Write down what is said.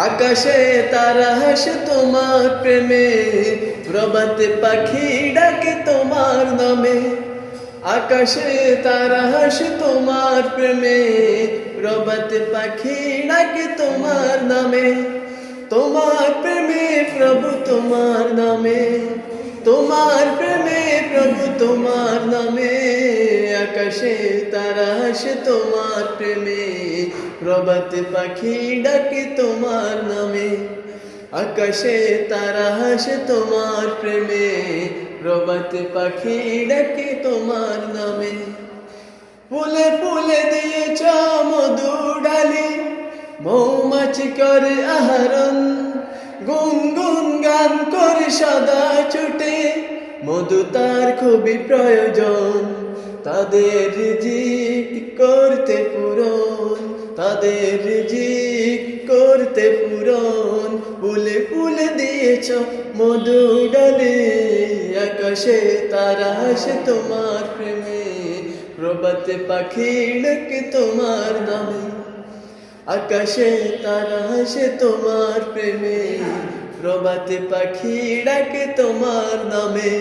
আকাশে তারা হাসে তোমার প্রেমে, প্রভাতে পাখি ডাকে তোমার নামে। আকাশে তারা হাসে তোমার প্রেমে, প্রভাতে পাখি ডাকে তোমার নামে। তোমার প্রেমে প্রভু তোমার নামে, তোমার প্রেমে প্রভু তোমার নামে। আকাশে তারা হাসে তোমার প্রেমে, প্রভাতে পাখি ডাকে তোমার নামে। আকাশে তারা হাসে তোমার প্রেমে, প্রভাতে পাখি ডাকে তোমার নামে। ফুলে ফুলে দিয়েছ মধু ডালি, মৌমাছি করে আহরণ। গুনগুন গান করে সদা ছুটে, মধু তার খুবই প্রয়োজন। তাদের রিজিক করতে পূরণ, তাদের রিজিক করতে পূরণ। ফুলে ফুলে দিয়েছ মধু ডালে, আকাশে তারা হাসে তোমার প্রেমে, প্রভাতে পাখি ডাকে তোমার নামে। আকাশে তারা হাসে তোমার প্রেমে, প্রভাতে পাখি ডাকে তোমার নামে।